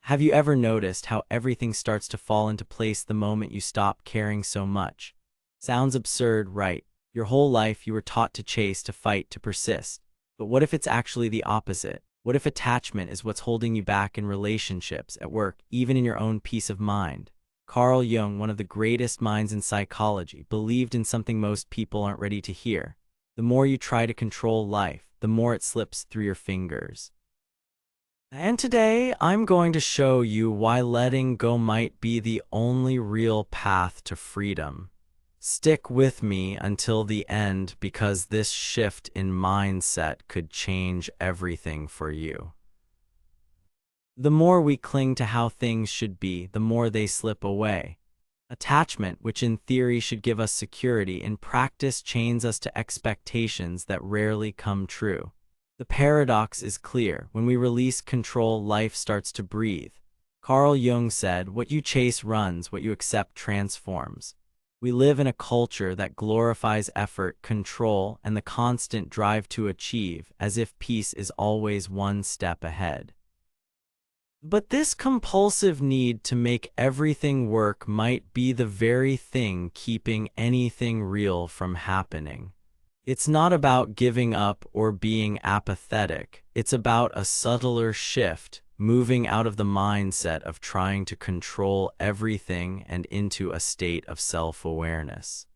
Have you ever noticed how everything starts to fall into place the moment you stop caring so much? Sounds absurd, right? Your whole life you were taught to chase, to fight, to persist. But what if it's actually the opposite? What if attachment is what's holding you back in relationships, at work, even in your own peace of mind? Carl Jung, one of the greatest minds in psychology, believed in something most people aren't ready to hear. The more you try to control life, the more it slips through your fingers. And today, I'm going to show you why letting go might be the only real path to freedom. Stick with me until the end because this shift in mindset could change everything for you. The more we cling to how things should be, the more they slip away. Attachment, which in theory should give us security, in practice chains us to expectations that rarely come true. The paradox is clear. When we release control, life starts to breathe. Carl Jung said, "What you chase runs, what you accept transforms." We live in a culture that glorifies effort, control, and the constant drive to achieve, as if peace is always one step ahead. But this compulsive need to make everything work might be the very thing keeping anything real from happening. It's not about giving up or being apathetic. It's about a subtler shift, moving out of the mindset of trying to control everything and into a state of self-awareness.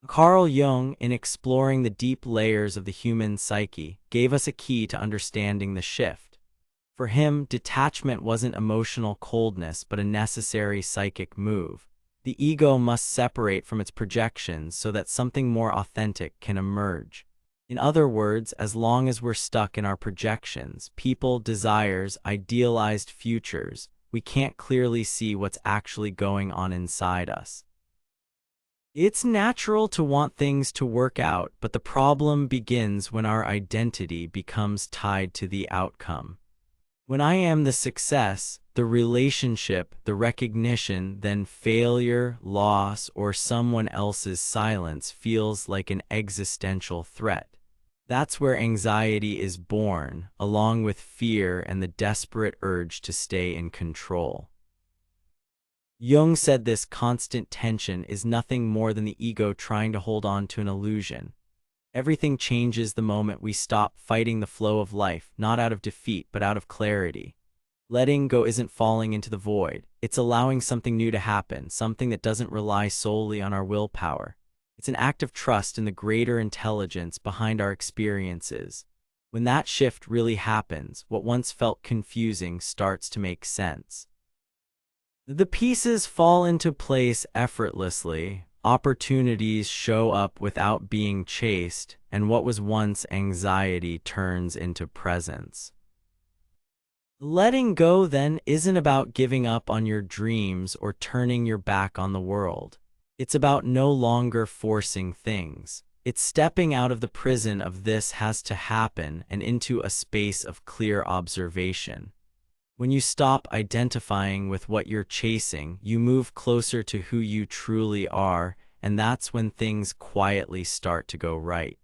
Carl Jung, in exploring the deep layers of the human psyche, gave us a key to understanding the shift. For him, detachment wasn't emotional coldness but a necessary psychic move. The ego must separate from its projections so that something more authentic can emerge. In other words, as long as we're stuck in our projections, people, desires, idealized futures, we can't clearly see what's actually going on inside us. It's natural to want things to work out, but the problem begins when our identity becomes tied to the outcome. When I am the success, the relationship, the recognition, then failure, loss, or someone else's silence feels like an existential threat. That's where anxiety is born, along with fear and the desperate urge to stay in control. Jung said this constant tension is nothing more than the ego trying to hold on to an illusion. Everything changes the moment we stop fighting the flow of life, not out of defeat, but out of clarity. Letting go isn't falling into the void. It's allowing something new to happen, something that doesn't rely solely on our willpower. It's an act of trust in the greater intelligence behind our experiences. When that shift really happens, what once felt confusing starts to make sense. The pieces fall into place effortlessly. Opportunities show up without being chased, and what was once anxiety turns into presence. Letting go, then, isn't about giving up on your dreams or turning your back on the world. It's about no longer forcing things. It's stepping out of the prison of "this has to happen" and into a space of clear observation. When you stop identifying with what you're chasing, you move closer to who you truly are, and that's when things quietly start to go right.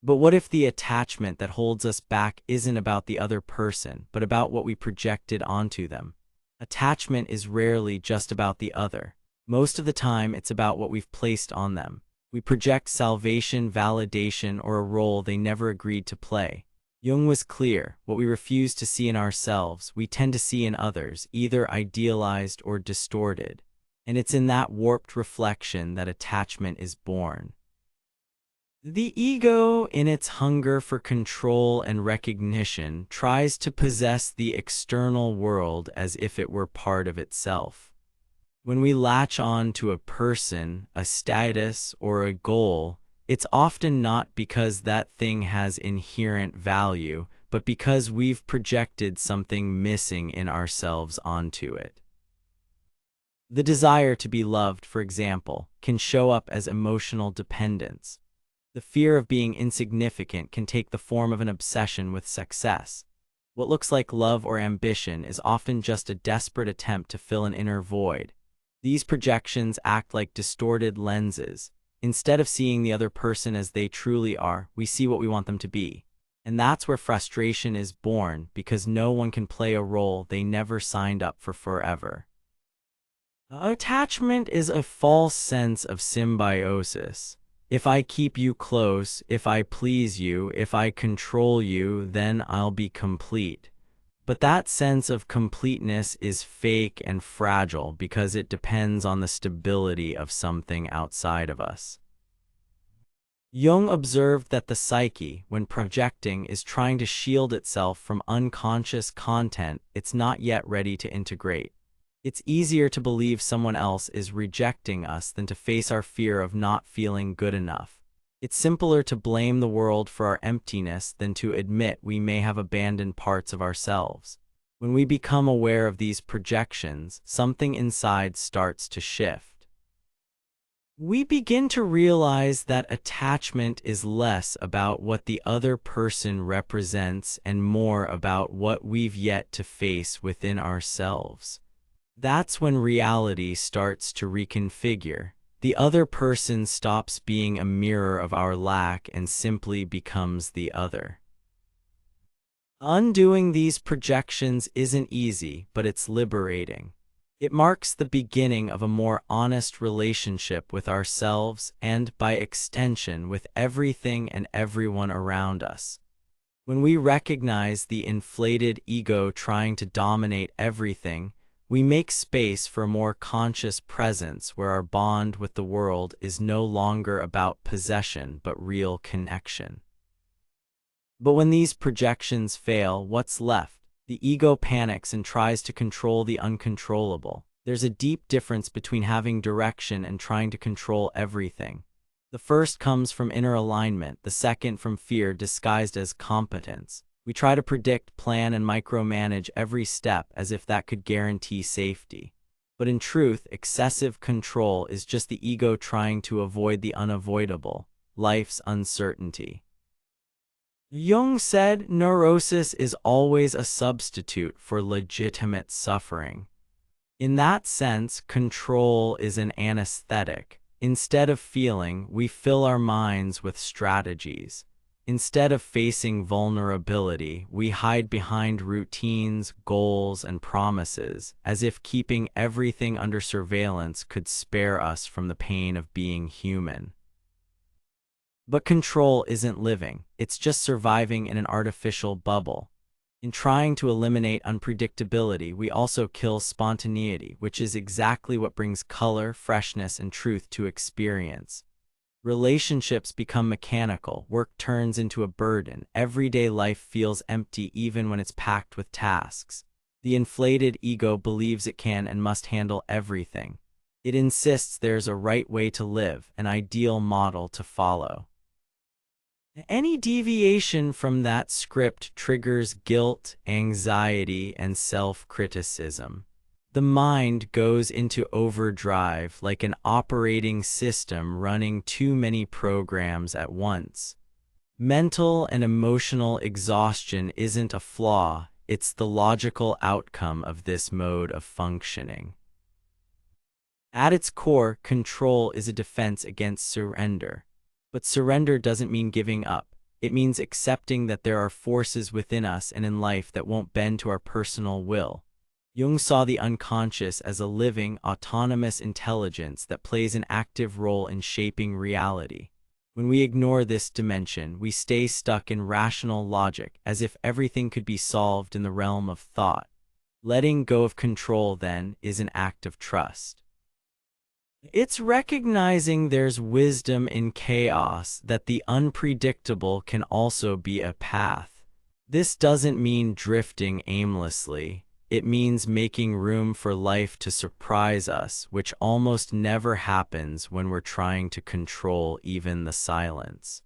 But what if the attachment that holds us back isn't about the other person, but about what we projected onto them? Attachment is rarely just about the other. Most of the time, it's about what we've placed on them. We project salvation, validation, or a role they never agreed to play. Jung was clear: what we refuse to see in ourselves, we tend to see in others, either idealized or distorted. And it's in that warped reflection that attachment is born. The ego, in its hunger for control and recognition, tries to possess the external world as if it were part of itself. When we latch on to a person, a status, or a goal, it's often not because that thing has inherent value, but because we've projected something missing in ourselves onto it. The desire to be loved, for example, can show up as emotional dependence. The fear of being insignificant can take the form of an obsession with success. What looks like love or ambition is often just a desperate attempt to fill an inner void. These projections act like distorted lenses. Instead of seeing the other person as they truly are, we see what we want them to be. And that's where frustration is born, because no one can play a role they never signed up for forever. Attachment is a false sense of symbiosis. If I keep you close, if I please you, if I control you, then I'll be complete. But that sense of completeness is fake and fragile because it depends on the stability of something outside of us. Jung observed that the psyche, when projecting, is trying to shield itself from unconscious content it's not yet ready to integrate. It's easier to believe someone else is rejecting us than to face our fear of not feeling good enough. It's simpler to blame the world for our emptiness than to admit we may have abandoned parts of ourselves. When we become aware of these projections, something inside starts to shift. We begin to realize that attachment is less about what the other person represents and more about what we've yet to face within ourselves. That's when reality starts to reconfigure. The other person stops being a mirror of our lack and simply becomes the other. Undoing these projections isn't easy, but it's liberating. It marks the beginning of a more honest relationship with ourselves and, by extension, with everything and everyone around us. When we recognize the inflated ego trying to dominate everything, we make space for a more conscious presence where our bond with the world is no longer about possession but real connection. But when these projections fail, what's left? The ego panics and tries to control the uncontrollable. There's a deep difference between having direction and trying to control everything. The first comes from inner alignment, the second from fear disguised as competence. We try to predict, plan, and micromanage every step as if that could guarantee safety. But in truth, excessive control is just the ego trying to avoid the unavoidable, life's uncertainty. Jung said neurosis is always a substitute for legitimate suffering. In that sense, control is an anesthetic. Instead of feeling, we fill our minds with strategies. Instead of facing vulnerability, we hide behind routines, goals, and promises, as if keeping everything under surveillance could spare us from the pain of being human. But control isn't living, it's just surviving in an artificial bubble. In trying to eliminate unpredictability, we also kill spontaneity, which is exactly what brings color, freshness, and truth to experience. Relationships become mechanical, work turns into a burden, everyday life feels empty even when it's packed with tasks. The inflated ego believes it can and must handle everything. It insists there's a right way to live, an ideal model to follow. Any deviation from that script triggers guilt, anxiety, and self-criticism. The mind goes into overdrive like an operating system running too many programs at once. Mental and emotional exhaustion isn't a flaw, it's the logical outcome of this mode of functioning. At its core, control is a defense against surrender. But surrender doesn't mean giving up. It means accepting that there are forces within us and in life that won't bend to our personal will. Jung saw the unconscious as a living, autonomous intelligence that plays an active role in shaping reality. When we ignore this dimension, we stay stuck in rational logic, as if everything could be solved in the realm of thought. Letting go of control, then, is an act of trust. It's recognizing there's wisdom in chaos, that the unpredictable can also be a path. This doesn't mean drifting aimlessly. It means making room for life to surprise us, which almost never happens when we're trying to control even the silence.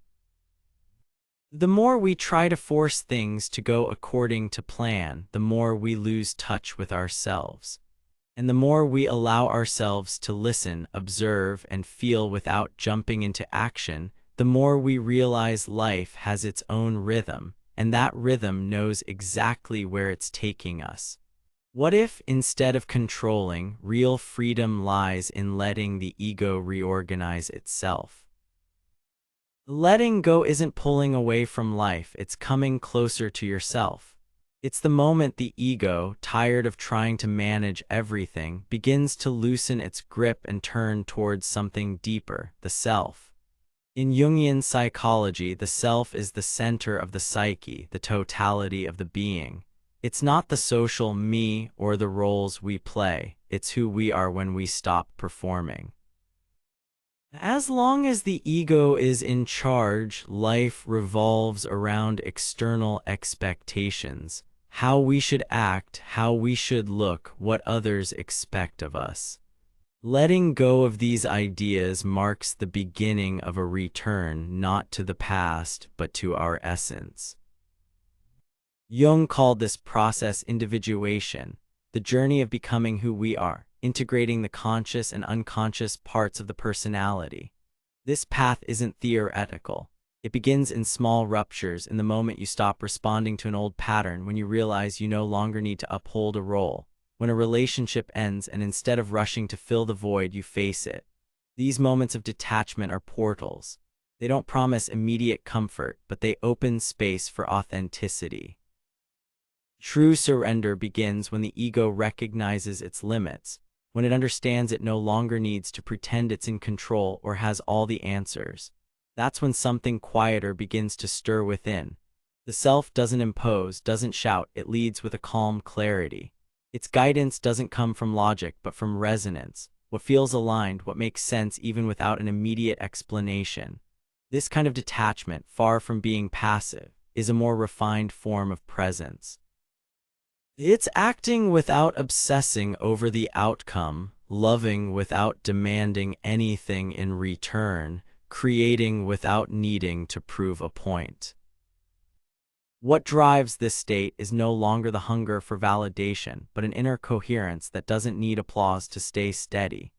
The more we try to force things to go according to plan, the more we lose touch with ourselves. And the more we allow ourselves to listen, observe, and feel without jumping into action, the more we realize life has its own rhythm, and that rhythm knows exactly where it's taking us. What if, instead of controlling, real freedom lies in letting the ego reorganize itself? Letting go isn't pulling away from life, it's coming closer to yourself. It's the moment the ego, tired of trying to manage everything, begins to loosen its grip and turn towards something deeper, the self. In Jungian psychology, the self is the center of the psyche, the totality of the being. It's not the social me or the roles we play, it's who we are when we stop performing. As long as the ego is in charge, life revolves around external expectations. How we should act, how we should look, what others expect of us. Letting go of these ideas marks the beginning of a return not to the past, but to our essence. Jung called this process individuation, the journey of becoming who we are, integrating the conscious and unconscious parts of the personality. This path isn't theoretical. It begins in small ruptures, in the moment you stop responding to an old pattern, when you realize you no longer need to uphold a role, when a relationship ends and instead of rushing to fill the void, you face it. These moments of detachment are portals. They don't promise immediate comfort, but they open space for authenticity. True surrender begins when the ego recognizes its limits, when it understands it no longer needs to pretend it's in control or has all the answers. That's when something quieter begins to stir within. The self doesn't impose, doesn't shout, it leads with a calm clarity. Its guidance doesn't come from logic but from resonance, what feels aligned, what makes sense even without an immediate explanation. This kind of detachment, far from being passive, is a more refined form of presence. It's acting without obsessing over the outcome, loving without demanding anything in return, creating without needing to prove a point. What drives this state is no longer the hunger for validation, but an inner coherence that doesn't need applause to stay steady.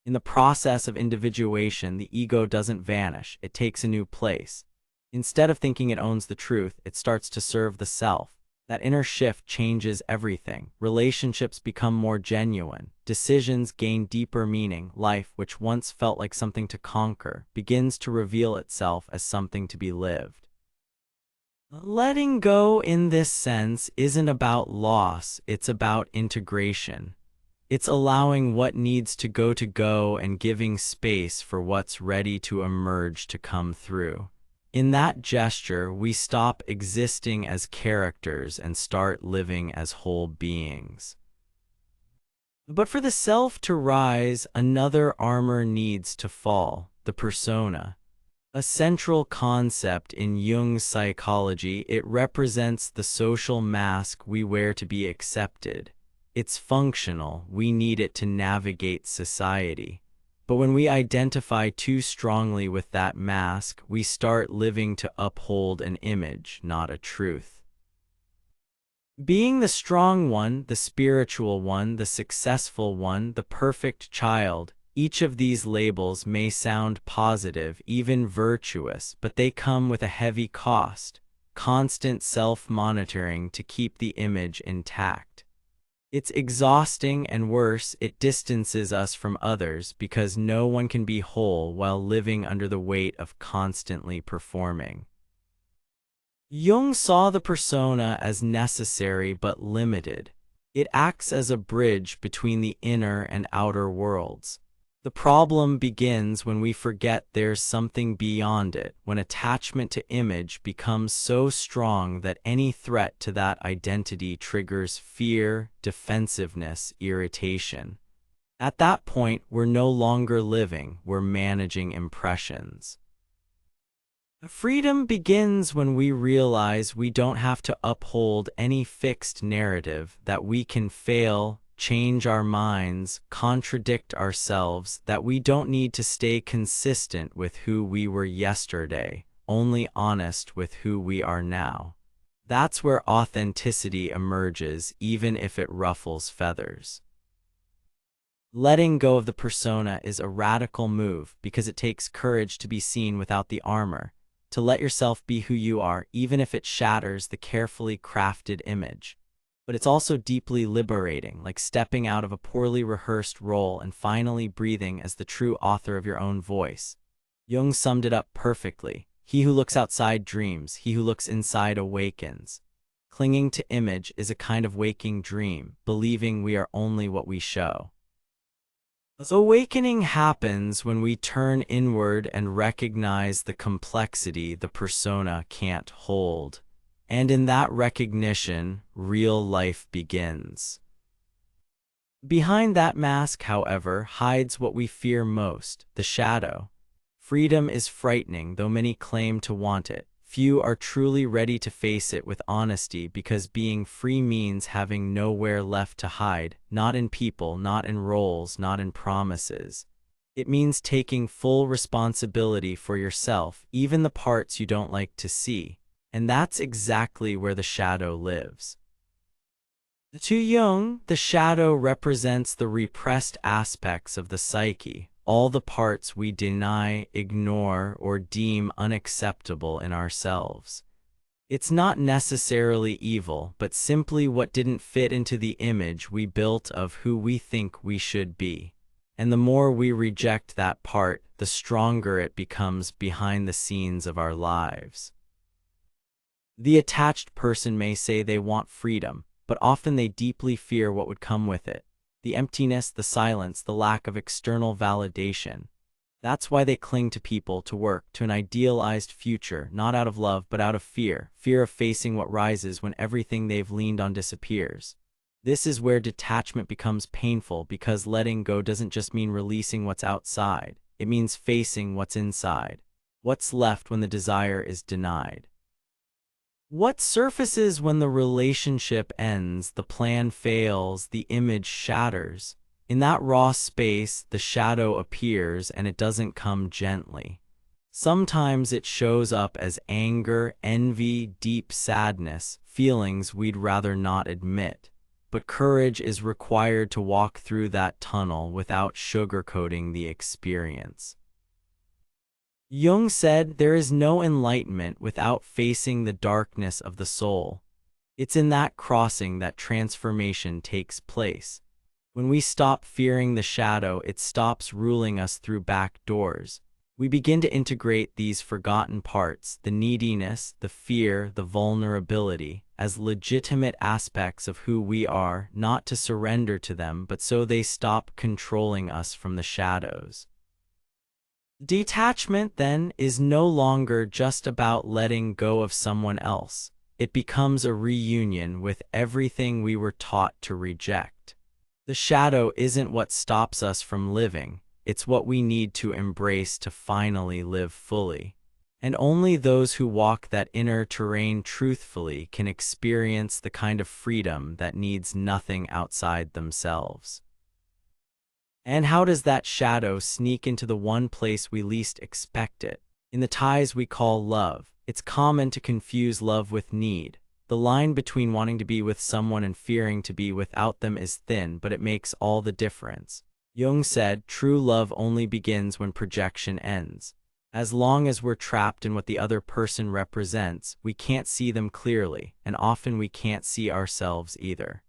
In the process of individuation, the ego doesn't vanish, it takes a new place. Instead of thinking it owns the truth, it starts to serve the self. That inner shift changes everything. Relationships become more genuine. Decisions gain deeper meaning. Life, which once felt like something to conquer, begins to reveal itself as something to be lived. Letting go in this sense isn't about loss, it's about integration. It's allowing what needs to go and giving space for what's ready to emerge to come through. In that gesture, we stop existing as characters and start living as whole beings. But for the self to rise, another armor needs to fall, the persona. A central concept in Jung's psychology, it represents the social mask we wear to be accepted. It's functional, we need it to navigate society. But when we identify too strongly with that mask, we start living to uphold an image, not a truth. Being the strong one, the spiritual one, the successful one, the perfect child, each of these labels may sound positive, even virtuous, but they come with a heavy cost, constant self-monitoring to keep the image intact. It's exhausting, and worse, it distances us from others because no one can be whole while living under the weight of constantly performing. Jung saw the persona as necessary but limited. It acts as a bridge between the inner and outer worlds. The problem begins when we forget there's something beyond it, when attachment to image becomes so strong that any threat to that identity triggers fear, defensiveness, irritation. At that point, we're no longer living, we're managing impressions. Freedom begins when we realize we don't have to uphold any fixed narrative, that we can fail, change our minds, contradict ourselves, that we don't need to stay consistent with who we were yesterday, only honest with who we are now. That's where authenticity emerges, even if it ruffles feathers. Letting go of the persona is a radical move because it takes courage to be seen without the armor, to let yourself be who you are, even if it shatters the carefully crafted image. But it's also deeply liberating, like stepping out of a poorly rehearsed role and finally breathing as the true author of your own voice. Jung summed it up perfectly. He who looks outside dreams, he who looks inside awakens. Clinging to image is a kind of waking dream, believing we are only what we show. Awakening happens when we turn inward and recognize the complexity the persona can't hold. And in that recognition, real life begins. Behind that mask, however, hides what we fear most, the shadow. Freedom is frightening, though many claim to want it. Few are truly ready to face it with honesty because being free means having nowhere left to hide, not in people, not in roles, not in promises. It means taking full responsibility for yourself, even the parts you don't like to see. And that's exactly where the shadow lives. To Jung, the shadow represents the repressed aspects of the psyche, all the parts we deny, ignore, or deem unacceptable in ourselves. It's not necessarily evil, but simply what didn't fit into the image we built of who we think we should be. And the more we reject that part, the stronger it becomes behind the scenes of our lives. The attached person may say they want freedom, but often they deeply fear what would come with it. The emptiness, the silence, the lack of external validation. That's why they cling to people, to work, to an idealized future, not out of love but out of fear, fear of facing what rises when everything they've leaned on disappears. This is where detachment becomes painful, because letting go doesn't just mean releasing what's outside, it means facing what's inside. What's left when the desire is denied? What surfaces when the relationship ends, the plan fails, the image shatters? In that raw space, the shadow appears, and it doesn't come gently. Sometimes it shows up as anger, envy, deep sadness, feelings we'd rather not admit. But courage is required to walk through that tunnel without sugarcoating the experience. Jung said there is no enlightenment without facing the darkness of the soul. It's in that crossing that transformation takes place. When we stop fearing the shadow, it stops ruling us through back doors. We begin to integrate these forgotten parts, the neediness, the fear, the vulnerability, as legitimate aspects of who we are, not to surrender to them, but so they stop controlling us from the shadows. Detachment, then, is no longer just about letting go of someone else. It becomes a reunion with everything we were taught to reject. The shadow isn't what stops us from living, it's what we need to embrace to finally live fully. And only those who walk that inner terrain truthfully can experience the kind of freedom that needs nothing outside themselves. And how does that shadow sneak into the one place we least expect it? In the ties we call love. It's common to confuse love with need. The line between wanting to be with someone and fearing to be without them is thin, but it makes all the difference. Jung said, true love only begins when projection ends. As long as we're trapped in what the other person represents, we can't see them clearly, and often we can't see ourselves either.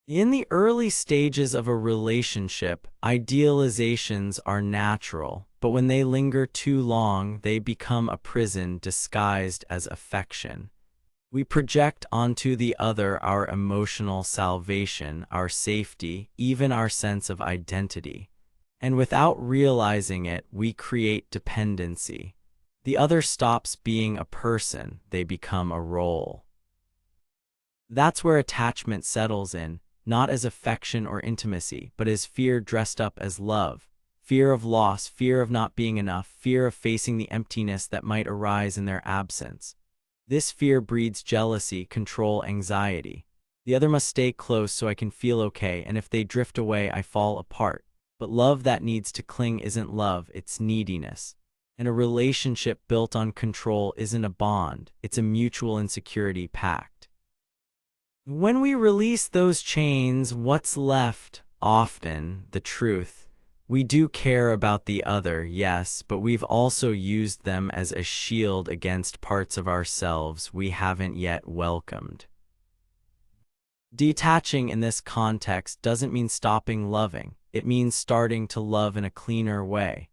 In the early stages of a relationship, idealizations are natural, but when they linger too long, they become a prison disguised as affection. We project onto the other our emotional salvation, our safety, even our sense of identity. And without realizing it, we create dependency. The other stops being a person, they become a role. That's where attachment settles in. Not as affection or intimacy, but as fear dressed up as love. Fear of loss, fear of not being enough, fear of facing the emptiness that might arise in their absence. This fear breeds jealousy, control, anxiety. The other must stay close so I can feel okay, and if they drift away, I fall apart. But love that needs to cling isn't love, it's neediness. And a relationship built on control isn't a bond, it's a mutual insecurity pact. When we release those chains, what's left? Often, the truth. We do care about the other, yes, but we've also used them as a shield against parts of ourselves we haven't yet welcomed. Detaching in this context doesn't mean stopping loving, it means starting to love in a cleaner way.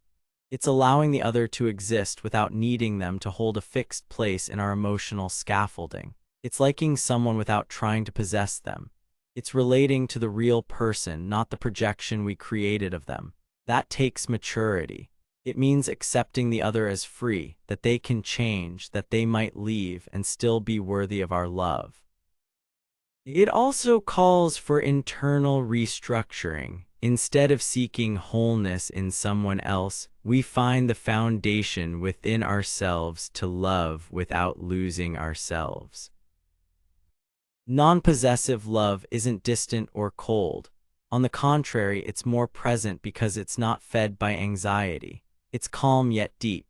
It's allowing the other to exist without needing them to hold a fixed place in our emotional scaffolding. It's liking someone without trying to possess them. It's relating to the real person, not the projection we created of them. That takes maturity. It means accepting the other as free, that they can change, that they might leave and still be worthy of our love. It also calls for internal restructuring. Instead of seeking wholeness in someone else, we find the foundation within ourselves to love without losing ourselves. Non-possessive love isn't distant or cold. On the contrary, it's more present because it's not fed by anxiety. It's calm yet deep.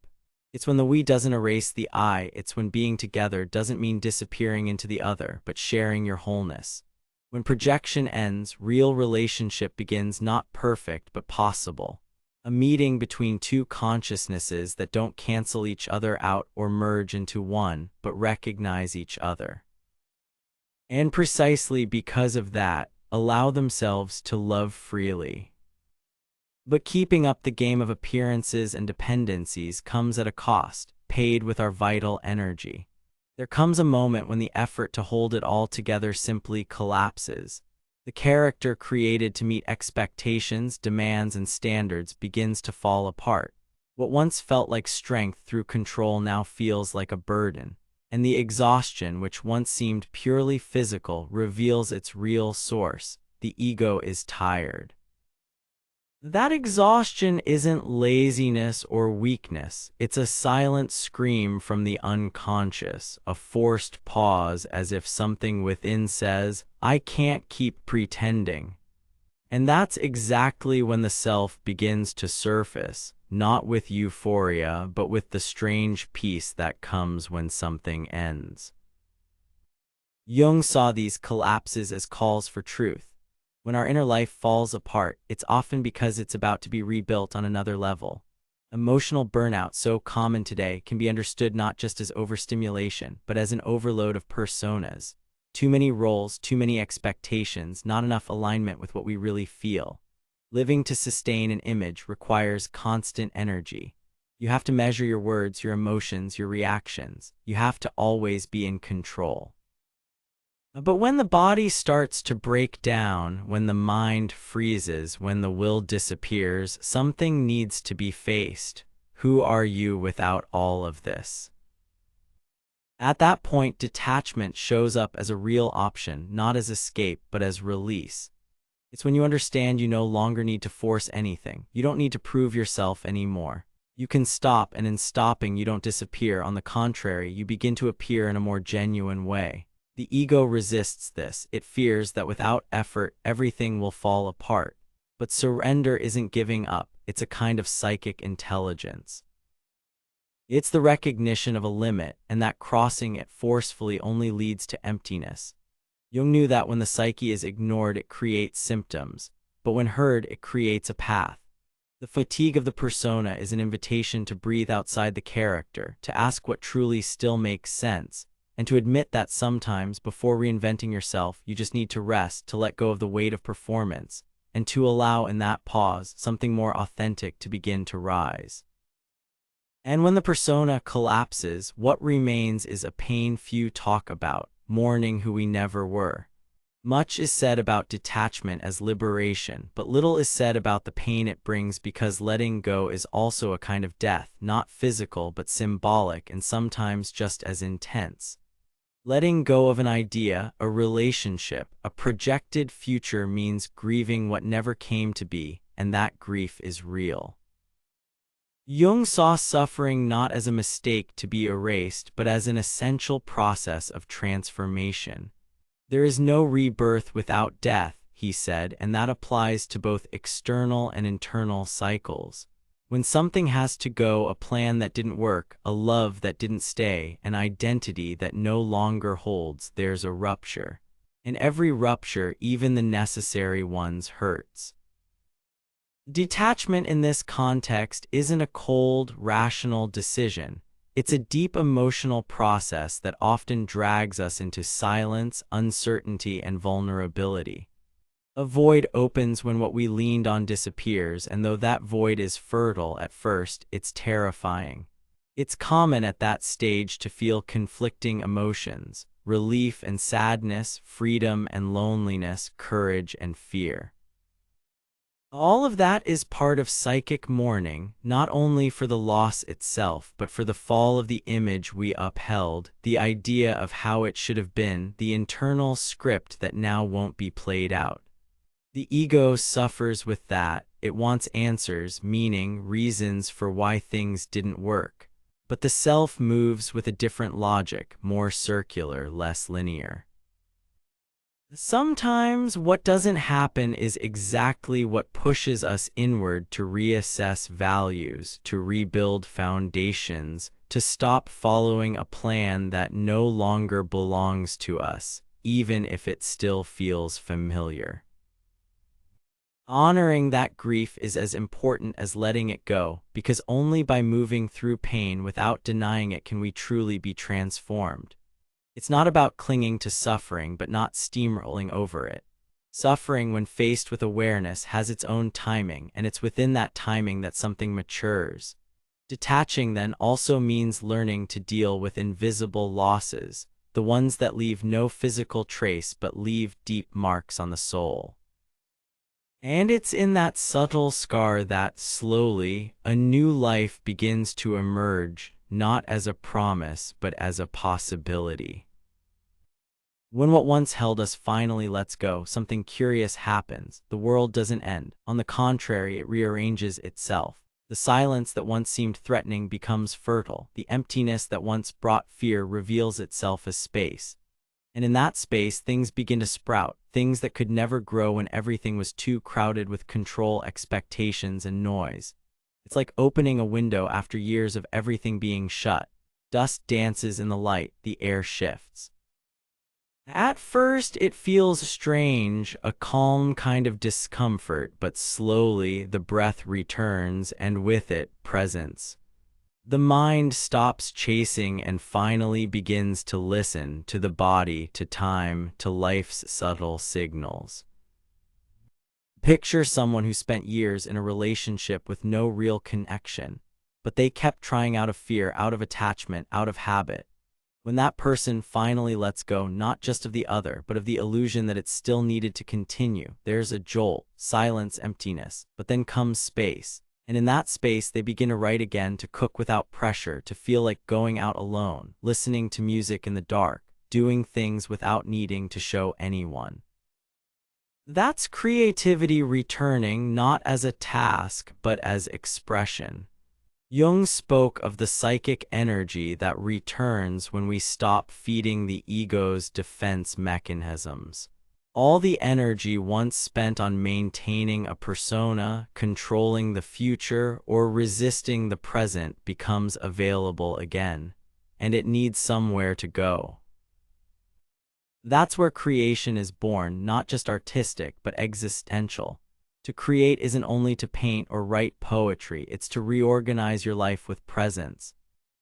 It's when the we doesn't erase the I. It's when being together doesn't mean disappearing into the other, but sharing your wholeness. When projection ends, real relationship begins, not perfect, but possible. A meeting between two consciousnesses that don't cancel each other out or merge into one, but recognize each other. And precisely because of that, allow themselves to love freely. But keeping up the game of appearances and dependencies comes at a cost, paid with our vital energy. There comes a moment when the effort to hold it all together simply collapses. The character created to meet expectations, demands, and standards begins to fall apart. What once felt like strength through control now feels like a burden. And the exhaustion, which once seemed purely physical, reveals its real source. The ego is tired. That exhaustion isn't laziness or weakness. It's a silent scream from the unconscious, a forced pause as if something within says, I can't keep pretending. And that's exactly when the self begins to surface, not with euphoria, but with the strange peace that comes when something ends. Jung saw these collapses as calls for truth. When our inner life falls apart, it's often because it's about to be rebuilt on another level. Emotional burnout, so common today, can be understood not just as overstimulation, but as an overload of personas. Too many roles, too many expectations, not enough alignment with what we really feel. Living to sustain an image requires constant energy. You have to measure your words, your emotions, your reactions. You have to always be in control. But when the body starts to break down, when the mind freezes, when the will disappears, something needs to be faced. Who are you without all of this? At that point, detachment shows up as a real option, not as escape, but as release. It's when you understand you no longer need to force anything. You don't need to prove yourself anymore. You can stop, and in stopping, you don't disappear. On the contrary, you begin to appear in a more genuine way. The ego resists this. It fears that without effort, everything will fall apart. But surrender isn't giving up. It's a kind of psychic intelligence. It's the recognition of a limit, and that crossing it forcefully only leads to emptiness. Jung knew that when the psyche is ignored, it creates symptoms, but when heard, it creates a path. The fatigue of the persona is an invitation to breathe outside the character, to ask what truly still makes sense, and to admit that sometimes, before reinventing yourself, you just need to rest, to let go of the weight of performance, and to allow in that pause something more authentic to begin to rise. And when the persona collapses, what remains is a pain few talk about, mourning who we never were. Much is said about detachment as liberation, but little is said about the pain it brings, because letting go is also a kind of death, not physical but symbolic, and sometimes just as intense. Letting go of an idea, a relationship, a projected future means grieving what never came to be, and that grief is real. Jung saw suffering not as a mistake to be erased, but as an essential process of transformation. There is no rebirth without death, he said, and that applies to both external and internal cycles. When something has to go, a plan that didn't work, a love that didn't stay, an identity that no longer holds, there's a rupture. In every rupture, even the necessary ones, hurts. Detachment in this context isn't a cold, rational decision. It's a deep emotional process that often drags us into silence, uncertainty, and vulnerability. A void opens when what we leaned on disappears, and though that void is fertile at first, it's terrifying. It's common at that stage to feel conflicting emotions: relief and sadness, freedom and loneliness, courage and fear. All of that is part of psychic mourning, not only for the loss itself, but for the fall of the image we upheld, the idea of how it should have been, the internal script that now won't be played out. The ego suffers with that. It wants answers, meaning, reasons for why things didn't work. But the self moves with a different logic, more circular, less linear. Sometimes what doesn't happen is exactly what pushes us inward to reassess values, to rebuild foundations, to stop following a plan that no longer belongs to us, even if it still feels familiar. Honoring that grief is as important as letting it go, because only by moving through pain without denying it can we truly be transformed. It's not about clinging to suffering but not steamrolling over it. Suffering, when faced with awareness, has its own timing, and it's within that timing that something matures. Detaching, then, also means learning to deal with invisible losses, the ones that leave no physical trace but leave deep marks on the soul. And it's in that subtle scar that, slowly, a new life begins to emerge, not as a promise, but as a possibility. When what once held us finally lets go, something curious happens. The world doesn't end. On the contrary, it rearranges itself. The silence that once seemed threatening becomes fertile. The emptiness that once brought fear reveals itself as space. And in that space, things begin to sprout, things that could never grow when everything was too crowded with control, expectations, and noise. It's like opening a window after years of everything being shut. Dust dances in the light, the air shifts. At first, it feels strange, a calm kind of discomfort, but slowly the breath returns, and with it, presence. The mind stops chasing and finally begins to listen to the body, to time, to life's subtle signals. Picture someone who spent years in a relationship with no real connection, but they kept trying out of fear, out of attachment, out of habit. When that person finally lets go, not just of the other, but of the illusion that it still needed to continue, there's a jolt, silence, emptiness, but then comes space. And in that space, they begin to write again, to cook without pressure, to feel like going out alone, listening to music in the dark, doing things without needing to show anyone. That's creativity returning, not as a task, but as expression. Jung spoke of the psychic energy that returns when we stop feeding the ego's defense mechanisms. All the energy once spent on maintaining a persona, controlling the future, or resisting the present becomes available again, and it needs somewhere to go. That's where creation is born, not just artistic, but existential. To create isn't only to paint or write poetry, it's to reorganize your life with presence.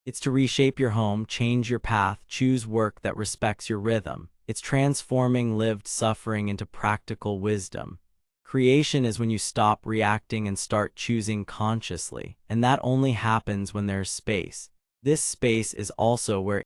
It's to reshape your home, change your path, choose work that respects your rhythm. It's transforming lived suffering into practical wisdom. Creation is when you stop reacting and start choosing consciously, and that only happens when there's space. This space is also where